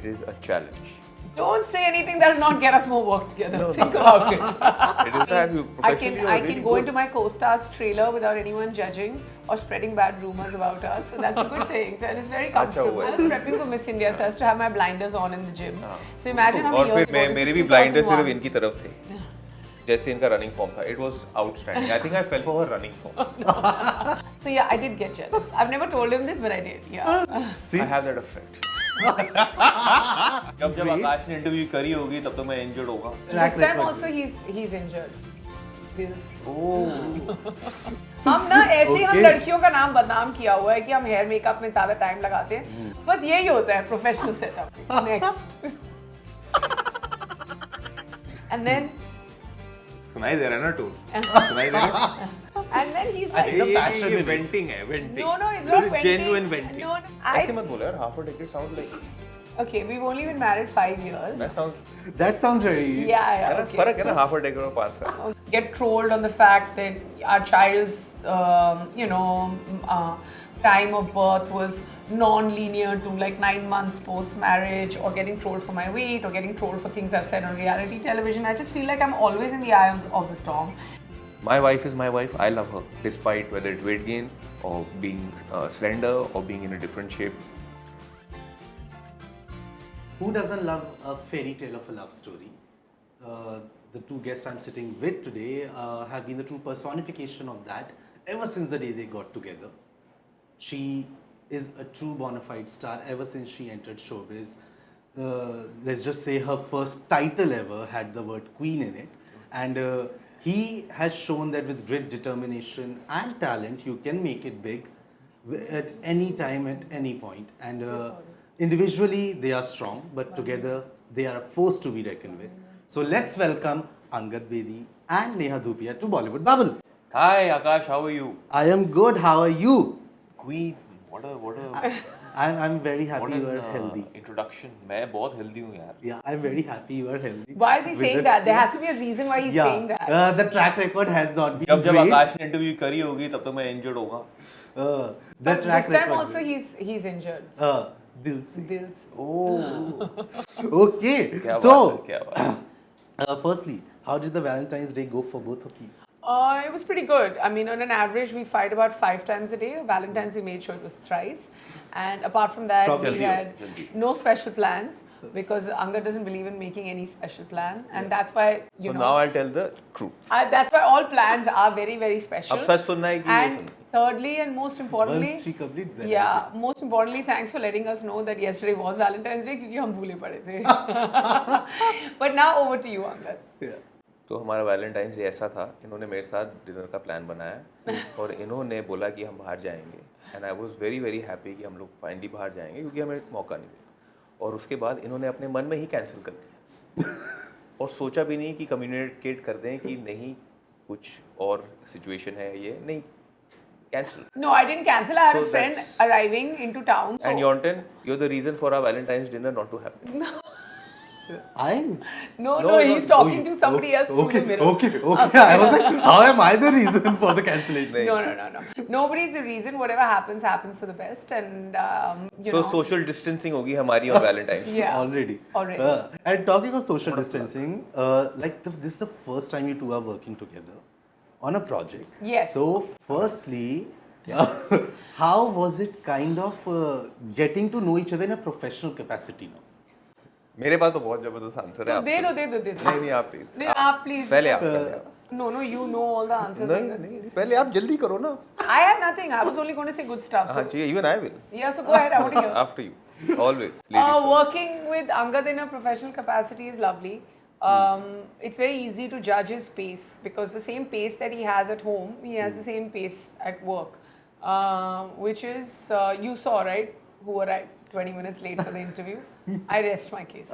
it is a challenge. Don't say anything that will not get us more work together. Think about it. It is that you professionally I are really can go good. into my co-star's trailer without anyone judging or spreading bad rumors about us. So that's a good thing. So, and it's very comfortable. I was prepping for Miss India, so I used to have my blinders on in the gym. So imagine how और many years फिर ago. मेरे भी blinders सिर्फ इनकी तरफ थे. जैसे इनका रनिंग फॉर्म था, it was outstanding. I think I fell for her running form. So yeah, I did get jealous. I've never told him this, but I did. Yeah. See? I have that effect. जब आकाश ने interview करी होगी तब तो मैं injured होगा. This time also he's injured. Oh. हम ना ऐसे हम लड़कियों का नाम बदनाम किया हुआ है कि हम हेयर मेकअप में ज्यादा टाइम लगाते हैं. बस यही होता है professional setup. Next. And then सुनाई दे रहा है ना टू? सुनाई दे रहा है? And then he's like, ये venting है, venting. No, it's not venting. Genuine venting. No, ऐसे मत बोलो यार, half a decade sounds like. Okay, we've only been married 5 years. That sounds very. Yeah. Okay. फर्क है ना half a decade और 5 साल. Get trolled on the fact that our child's, time of birth was non-linear to like 9 months post-marriage, or getting trolled for my weight, or getting trolled for things I've said on reality television. I just feel like I'm always in the eye of the storm. My wife is my wife. I love her, despite whether it's weight gain or being slender or being in a different shape. Who doesn't love a fairy tale of a love story? The two guests I'm sitting with today have been the true personification of that ever since the day they got together. She is a true bona fide star ever since she entered showbiz. Let's just say her first title ever had the word Queen in it. And he has shown that with great determination and talent, you can make it big at any time, at any point. And individually, they are strong, but together, they are a force to be reckoned with. So let's welcome Angad Bedi and Neha Dhupia to Bollywood Bubble. Hi Akash, how are you? I am good. How are you? Queen, what a I'm very happy you are healthy. Introduction. मैं बहुत healthy हूँ यार. Yeah, I'm very happy you are healthy. Why is he saying that? There has to be a reason why he's saying that. The track record has not been जब great. आकाश ने interview करी होगी तब तो मैं injured होगा. The track This time record. also he's injured. Dil se. Dils. Oh. Okay. क्या So, बात है. firstly, how did the Valentine's Day go for both of you? It was pretty good. I mean, on an average, we fight about 5 times a day. Valentine's, we made sure it was thrice. And apart from that, we had no special plans because Angad doesn't believe in making any special plan. And that's why, you know. So now I'll tell the truth. That's why all plans are very, very special. अब सच सुनना है कि ये And thirdly and most importantly, Once she completes that. yeah, most importantly, thanks for letting us know that yesterday was Valentine's Day क्योंकि हम भूले पड़े थे. But now over to you, Angad. Yeah. तो हमारा वैलेंटाइंस डे ऐसा था, इन्होंने मेरे साथ डिनर का प्लान बनाया और इन्होंने बोला कि हम बाहर जाएंगे. And I was very very happy कि हम लोग फाइनली बाहर जाएंगे क्योंकि हमें मौका नहीं मिला. और उसके बाद इन्होंने अपने मन में ही कैंसिल कर दिया और सोचा भी नहीं कि कम्युनिकेट कर दें कि नहीं कुछ और सिचुएशन है, ये नहीं cancel. No, I didn't cancel. I had a friend arriving into town. So And you're the reason for our Valentine's dinner not to happen. No, he's talking to somebody else through the mirror. Okay. I was like, how am I the reason for the cancellation? No. Nobody's the reason. Whatever happens for the best. And so social distancing होगी हमारी और Valentine's. Yeah. Already. And talking of social distancing, this is the first time you two are working together on a project. Yes. So firstly, how was it kind of getting to know each other in a professional capacity now? मेरे पास तो बहुत जबरदस्त answer है. दे दो. नहीं आप please. आप please. पहले आप. No, you know all the answers. नहीं पहले आप जल्दी करो ना. I have nothing. I was only going to say good stuff. हाँ जी, even I will. Yeah, so go ahead. I want to hear. After you. Always. Ladies working with Angad in a professional capacity is lovely. It's very easy to judge his pace because the same pace that he has at home, he has the same pace at work. Which is, you saw, right? Who arrived 20 minutes late for the interview. I rest my case.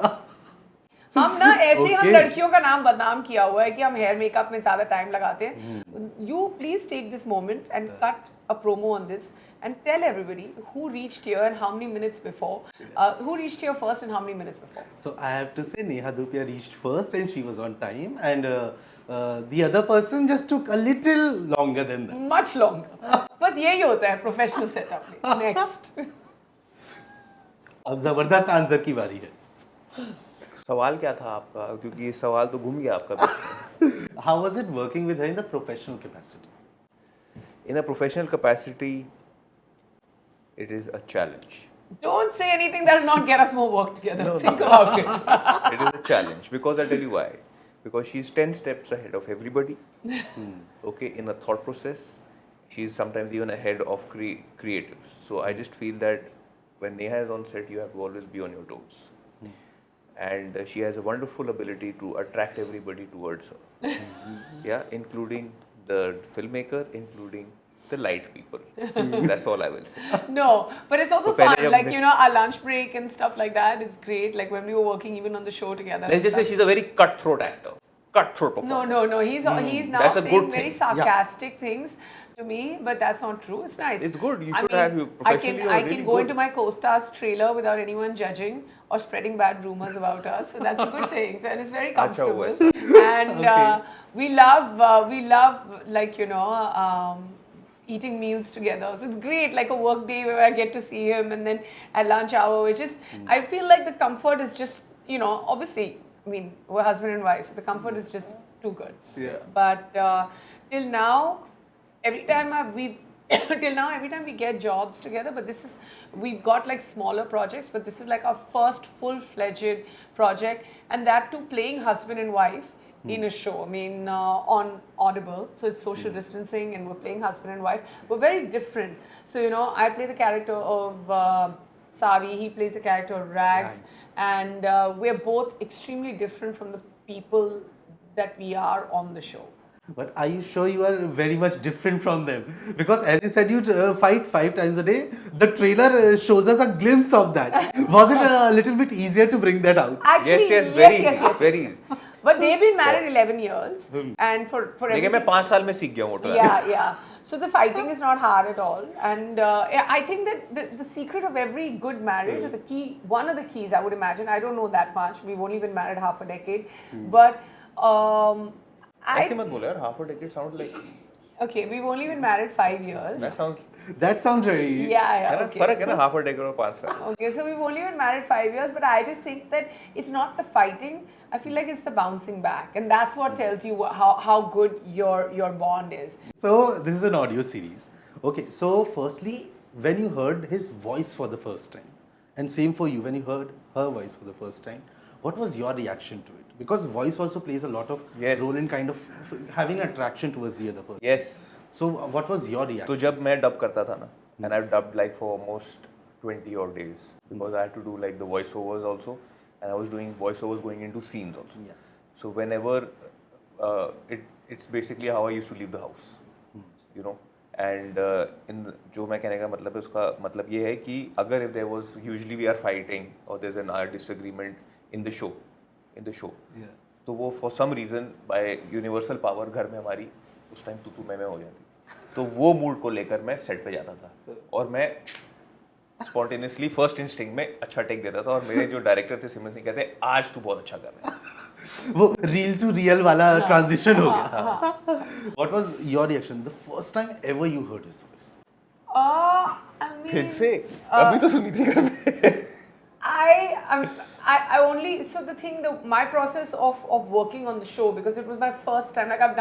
हम ना ऐसे हम लड़कियों का नाम बदनाम किया हुआ है कि हम हेयर मेकअप में ज्यादा टाइम लगाते हैं. You please take this moment and cut a promo on this and tell everybody who reached here and how many minutes before. Who reached here first and how many minutes before. So I have to say Neha Dhupia reached first and she was on time, and the other person just took a little longer than that. Much longer. बस यही होता है professional setup में. Next. अब जबरदस्त answer की बारी है. सवाल क्या था आपका, क्योंकि ये सवाल तो घूम गया आपका बीच में. How was it working with her in the professional capacity? In a professional capacity, it is a challenge. Don't say anything that will not get us more work together. No, Think no. about it. It is a challenge because I'll tell you why. Because she's 10 steps ahead of everybody. Okay, in a thought process, she's sometimes even ahead of creatives. So I just feel that when Neha is on set, you have to always be on your toes. And she has a wonderful ability to attract everybody towards her. Yeah, including the filmmaker, including the light people. That's all I will say. No, but it's also So pehle fun. jab Like, you know, our lunch break and stuff like that is great. Like when we were working even on the show together. Let's and just say stuff. she's a very cutthroat actor. Cutthroat performer. No. He's now That's a saying good very thing. sarcastic things to me, but that's not true. It's nice. It's good. You I should mean, have you professionally. I can go into my co-star's trailer without anyone judging or spreading bad rumors about us. So that's a good thing. So, and it's very Acha hua comfortable. And we love like, you know, eating meals together. So it's great, like a work day where I get to see him, and then at lunch hour, which is, I feel like the comfort is just, you know, obviously, I mean, we're husband and wife, so the comfort is just too good. Yeah. But till now, every time every time we get jobs together, but this is, we've got like smaller projects, but this is like our first full-fledged project, and that too playing husband and wife in a show. I mean, on Audible, so it's social distancing, and we're playing husband and wife. We're very different. So, you know, I play the character of Savi, he plays the character of Rags, and we're both extremely different from the people that we are on the show. But are you sure you are very much different from them? Because as you said, you fight 5 times a day. The trailer shows us a glimpse of that. Was it a little bit easier to bring that out? Actually, Yes, very easy, very easy. But they've been married 11 years, and for देखिए everything, मैं 5 साल में सीख गया हूँ मोटो. yeah. So the fighting is not hard at all, and I think that the secret of every good marriage, or the key, one of the keys, I would imagine. I don't know that much. We've only been married half a decade, but ऐसे मत बोलो यार. Half a decade sounds like. okay, we've only been married 5 years. That sounds very. Yeah. है ना, Okay. फर्क है ना half a decade और 5 साल. Okay, so we've only been married 5 years, but I just think that it's not the fighting. I feel like it's the bouncing back, and that's what tells you how good your bond is. So this is an audio series. Okay, so firstly, when you heard his voice for the first time, and same for you, when you heard her voice for the first time, what was your reaction to it? Because voice also plays a lot of role in kind of having attraction towards the other person. Yes. So what was your reaction? तो जब मैं dub करता था ना, and I've dubbed like for almost 20 odd days, because I had to do like the voiceovers also, and I was doing voiceovers going into scenes also. Yeah. So whenever it's basically how I used to leave the house, you know. And जो मैं कहने का मतलब है, उसका मतलब ये है कि अगर if there was, usually we are fighting or there's an disagreement in the show, Yeah. तो वो for some reason by universal power घर में हमारी उस टाइम तू मैं हो जाती थी. तो वो मूड को लेकर मैं सेट पे जाता था, और मैं स्पॉन्टेनियसली फर्स्ट इंस्टिंक्ट में अच्छा टेक देता था, और मेरे जो डायरेक्टर थे सिमरन सिंह कहते आज तू बहुत अच्छा कर रहा है. वो real to real वाला transition हो गया. What was your reaction the first time ever you heard his voice? I mean, फिर से अभी तो सुनी थी घर में. I only, so the thing, my process of working on the show, because it was my first time, like I've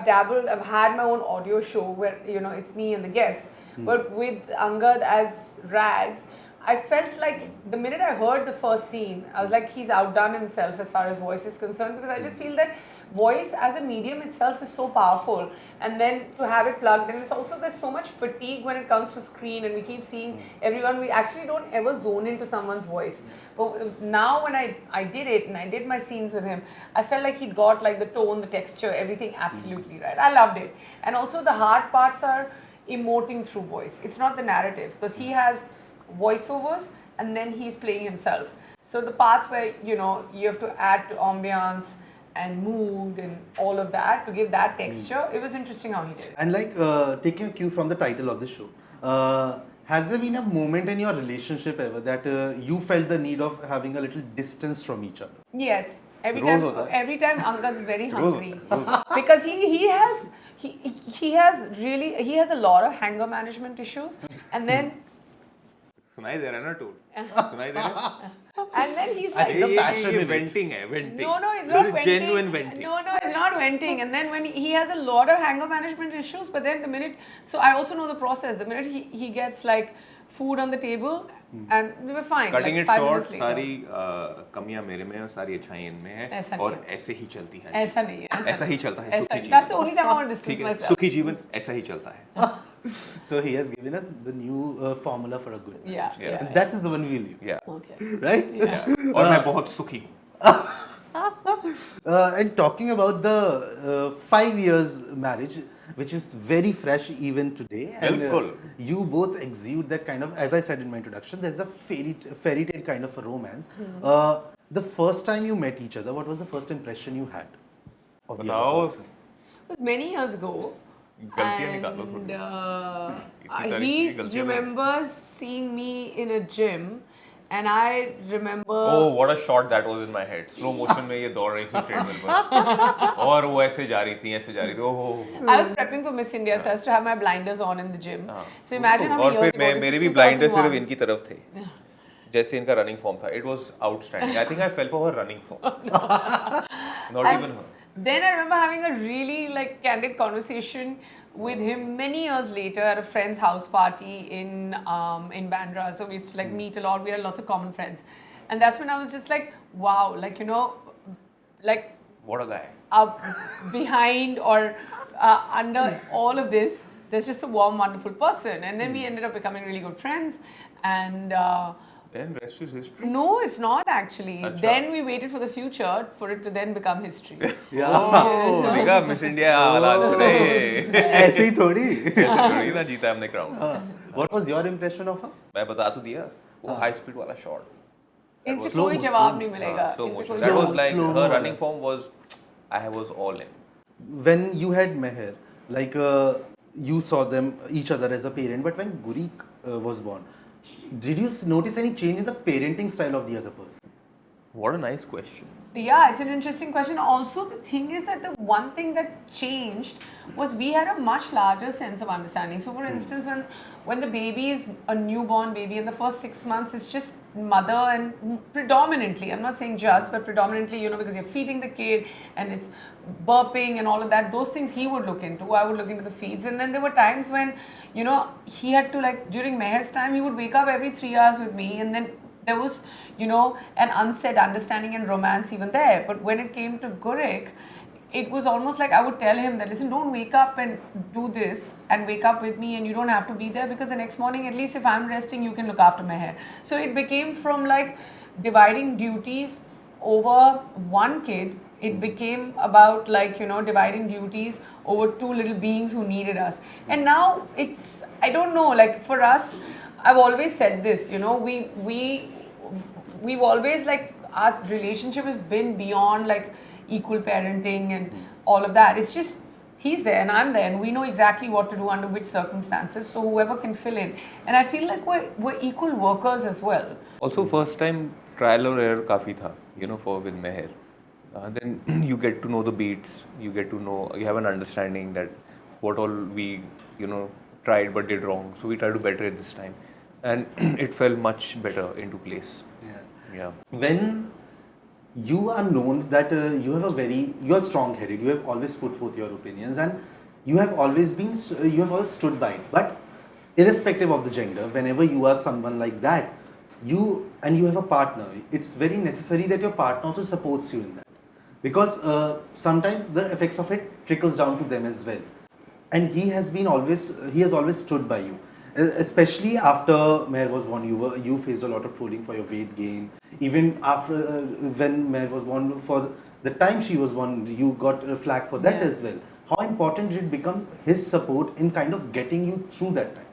dabbled, I've had my own audio show where, you know, it's me and the guest, but with Angad as Rags, I felt like the minute I heard the first scene, I was like, he's outdone himself as far as voice is concerned, because I just feel that voice as a medium itself is so powerful, and then to have it plugged in, it's also, there's so much fatigue when it comes to screen, and we keep seeing everyone, we actually don't ever zone into someone's voice. But now when I did it, and I did my scenes with him, I felt like he'd got like the tone, the texture, everything absolutely right. I loved it. And also the hard parts are emoting through voice. It's not the narrative, because he has voiceovers and then he's playing himself. So the parts where, you know, you have to add to ambiance and mood and all of that to give that texture, it was interesting how he did it. And like taking a cue from the title of the show, has there been a moment in your relationship ever that you felt the need of having a little distance from each other? Yes. Every rose time Angad's very hungry because he has a lot of anger management issues, and then सुनाई दे रहा है ना tone? सुनाई दे रहा है? And then he's I like, see the passion in ये it. venting है, venting. no, it's not This is venting. genuine venting. No, it's not venting. And then when he has a lot of anger management issues, but then the minute, so I also know the process. The minute he gets like food on the table, and we were fine. Cutting like it 5 short, minutes later. सारी कमियां मेरे में हैं और सारी अच्छाई इनमें हैं ऐसा नहीं और है। ऐसे ही चलती है। ऐसा नहीं है, ऐसा ही चलता है सुखी That's the जीवन। only time I want to distance ठीक है, myself. सुखी जीवन ऐसा ही चलता है। So he has given us the new formula for a good marriage. Yeah. And that is the one we'll use. Yeah. Okay. Right? Yeah. और मैं बहुत सुखी हूँ। And talking about the 5 years marriage, which is very fresh even today. And बिल्कुल। you both exude that kind of, as I said in my introduction, there's a fairy tale kind of a romance. The first time you met each other, what was the first impression you had of the बताओ। other person? It was many years ago. गलतियाँ निकालो थोड़ी। And इतनी तारीफ he की गलतियाँ remembers seeing me in a gym, and I remember. Oh, what a shot that was in my head. Slow motion में ये दौड़ रही थी ट्रेडमिल पर और वो ऐसे जा रही थी। ओह। I was prepping for Miss India, so I used to have my blinders on in the gym. So imagine how और many years फिर ago. This मेरे is भी ब्लाइंडर 2001. सिर्फ इनकी तरफ थे जैसे इनका रनिंग फॉर्म था it was outstanding I think I fail for her running form not even her Then I remember having a really like candid conversation with him many years later at a friend's house party in Bandra. So we used to like meet a lot. We had lots of common friends, and that's when I was just like, wow, like like what a guy behind or under all of this, there's just a warm, wonderful person. And then we ended up becoming really good friends. And then rest is history no, it's not actually. Achha. Then we waited for the future for it to then become history. ओह देखा miss India हालात रहे ऐसे ही थोड़ी. थोड़ी ना जीता हमने crown What was your impression of her? मैं बता तो दिया वो हाई स्पीड वाला शॉट इनसे slow कोई motion. जवाब नहीं मिलेगा. स्लो इनसे मोशन कोई दैट जवाब- वाज लाइक slow-mo हर वाला. Running form was I was all in When you had Mehr, like you saw them each other as a parent, but when Guriq was born, did you notice any change in the parenting style of the other person? What a nice question Yeah, it's an interesting question. Also, the thing is that the one thing that changed was we had a much larger sense of understanding. So, for instance, when the baby is a newborn baby, in the first 6 months, it's just mother and predominantly, I'm not saying just, but predominantly, because you're feeding the kid and it's burping and all of that. Those things he would look into. I would look into the feeds. And then there were times when, he had to like during Meher's time, he would wake up every 3 hours with me, and then there was, an unsaid understanding and romance even there. But when it came to Guriq, it was almost like I would tell him that, listen, don't wake up and do this and wake up with me, and you don't have to be there, because the next morning, at least if I'm resting, you can look after Mehr. So it became from like dividing duties over one kid, it became about like, dividing duties over 2 little beings who needed us. And now it's, I don't know, like for us, I've always said this, we've always like, our relationship has been beyond like equal parenting and all of that. It's just, he's there and I'm there, and we know exactly what to do under which circumstances, so whoever can fill in. And I feel like we're equal workers as well. Also, first time trial or error काफी था, for with Mehr. Then you get to know the beats, you get to know, you have an understanding that what all we, tried but did wrong. So we try to better it this time, and it fell much better into place. Yeah. When you are known that you are strong-headed, you have always put forth your opinions, and you have always stood by it. But irrespective of the gender, whenever you are someone like that, you have a partner, it's very necessary that your partner also supports you in that, because sometimes the effects of it trickles down to them as well. And he has always stood by you. Especially after Mehr was born, you faced a lot of trolling for your weight gain. Even after when Mehr was born, for the time she was born, you got flack for that as well. How important did it become his support in kind of getting you through that time?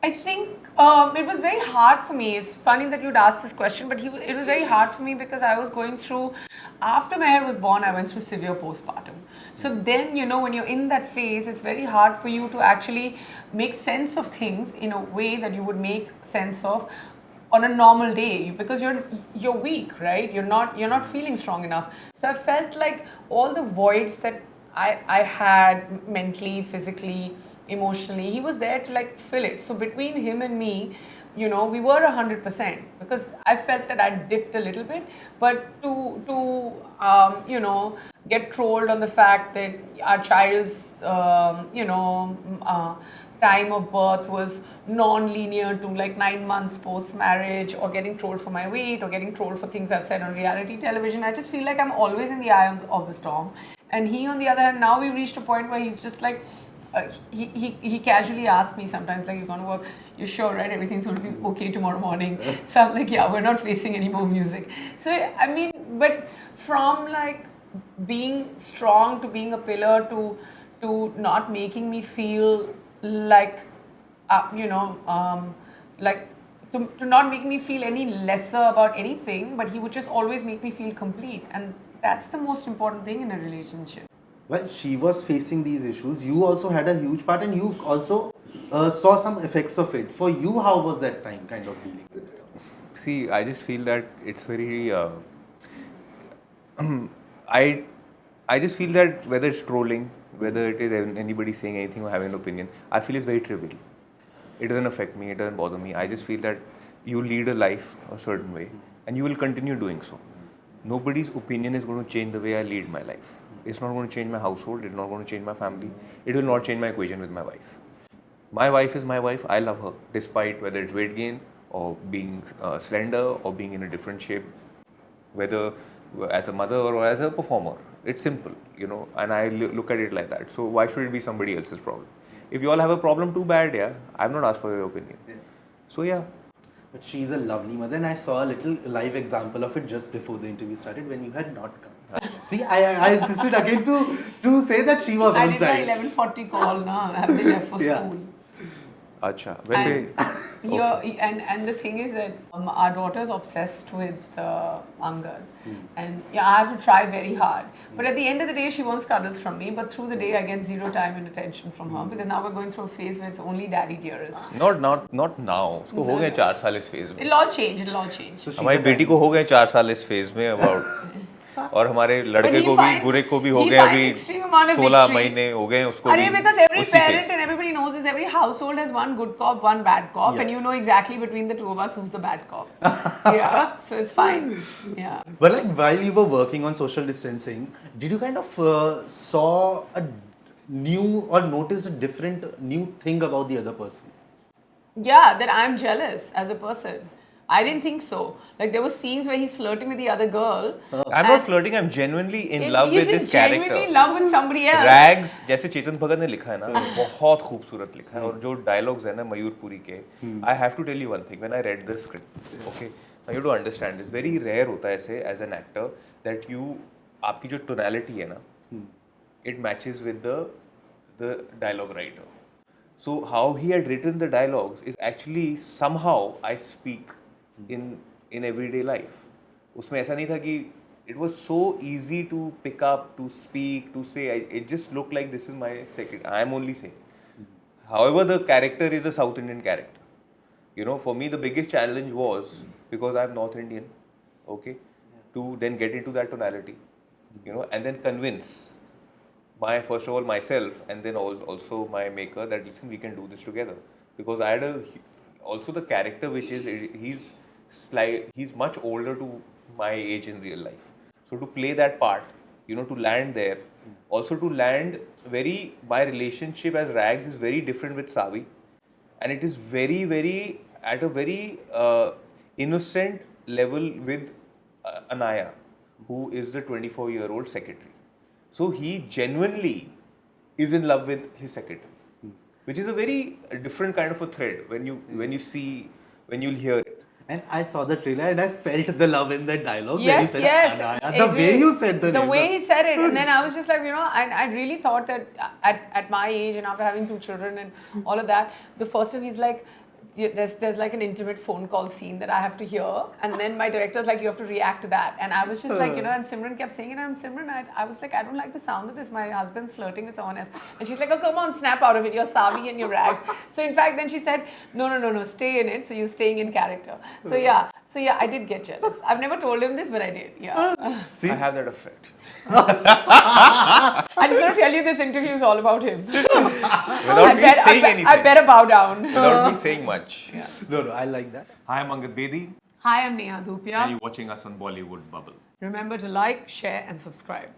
I think it was very hard for me. It's funny that you'd ask this question, but it was very hard for me because I was going through, after Mehr was born, I went through severe postpartum. So then, when you're in that phase, it's very hard for you to actually make sense of things in a way that you would make sense of on a normal day, because you're weak, right? You're not feeling strong enough. So I felt like all the voids that I had mentally, physically, emotionally, he was there to like fill it. So between him and me, you know, we were 100% because I felt that I dipped a little bit, but you know, get trolled on the fact that our child's, you know, time of birth was non-linear to like 9 months post-marriage, or getting trolled for my weight, or getting trolled for things I've said on reality television. I just feel like I'm always in the eye of the storm. And he, on the other hand, now we've reached a point where he's just like, he casually asks me sometimes, like, you're going to work, you're sure, right? Everything's going to be okay tomorrow morning. So I'm like, yeah, we're not facing any more music. So, I mean, but from like being strong to being a pillar to not making me feel like, you know, like to not make me feel any lesser about anything, but he would just always make me feel complete. And that's the most important thing in a relationship. Well, she was facing these issues. You also had a huge part, and you also saw some effects of it. For you, how was that time kind of dealing with it? See, I just feel that it's very. I just feel that whether it's trolling, whether it is anybody saying anything or having an opinion, I feel it's very trivial. It doesn't affect me. It doesn't bother me. I just feel that you lead a life a certain way, and you will continue doing so. Nobody's opinion is going to change the way I lead my life. It's not going to change my household. It's not going to change my family. It will not change my equation with my wife. My wife is my wife. I love her, despite whether it's weight gain or being slender or being in a different shape, whether as a mother or as a performer. It's simple, you know, and I look at it like that. So why should it be somebody else's problem? If you all have a problem, too bad, yeah. I've not asked for your opinion. Yeah. So yeah. But she's a lovely mother, and I saw a little live example of it just before the interview started when you had not come. See, I insisted again to say that she was I on did time. my 11:40 call now. I have been left for Yeah. school. Acha. वैसे And the thing is that our daughter is obsessed with Angad, and yeah, I have to try very hard. But at the end of the day, she wants cuddles from me. But through the day, I get zero time and attention from her because now we're going through a phase where it's only daddy dearest. not now. उसको हो गए 4 साल इस phase में. It'll all change. It'll all change. So she's हमारी a बेटी को हो गए 4 साल इस phase में about. और हमारे लड़के को भी गुरिक को भी हो गए अभी 16 महीने हो गए उसको भी. Because every parent and everybody knows this, every household has one good cop, one bad cop, Yeah. and you know exactly between the two of us who's the bad cop. Yeah, so it's fine. Yeah. But like while you were working on social distancing, did you kind of saw a new or noticed a different new thing about the other person? Yeah, that I'm jealous as a person. I didn't think so. Like there were scenes where he's flirting with the other girl. I'm not flirting. I'm genuinely in love with this character. Genuinely in love with somebody else. Rags, जैसे चेतन भगत ने लिखा है ना, बहुत खूबसूरत लिखा है और जो dialogues है ना मयूरपुरी के, I have to tell you one thing. When I read the script, okay, now you have to understand this. Very rare होता है ऐसे as an actor that you आपकी जो tonality है ना, it matches with the dialogue writer. So how he had written the dialogues is actually somehow I speak in everyday life. उसमें ऐसा नहीं था कि it was so easy to pick up, to speak, to say. It just looked like this is my secret. I am only saying. However, the character is a South Indian character. You know, for me the biggest challenge was because I am North Indian, okay, to then get into that tonality, you know, and then convince first of all myself and then also my maker that listen, we can do this together. Because I had also the character which is he's much older to my age in real life. So to play that part, you know, to land there, also to land my relationship as Rags is very different with Savi, and it is very, very at a very innocent level with Anaya, who is the 24-year-old secretary. So he genuinely is in love with his secretary, which is a very different kind of a thread when you'll hear it. And I saw the trailer and I felt the love in that dialogue. Yes, when he said, yes. Anaya. The way you said the name. way he said it, and then I was just like, you know, I really thought that at my age and after having 2 children and all of that, the first time he's like, there's like an intimate phone call scene that I have to hear, and then my director's like, you have to react to that, and I was just like, you know, and Simran kept saying it, and Simran, I was like, I don't like the sound of this, my husband's flirting with someone else, and she's like, oh come on, snap out of it, you're Savi and you're Rags. So in fact then she said, no, stay in it, so you're staying in character. So yeah, I did get jealous. I've never told him this, but I did. Yeah. See? I have that effect. I just want to tell you, this interview is all about him. Without me saying anything. I better bow down. Without me saying much. No, I like that. Hi, I'm Angad Bedi. Hi, I'm Neha Dhupia. And you're watching us on Bollywood Bubble. Remember to like, share, and subscribe.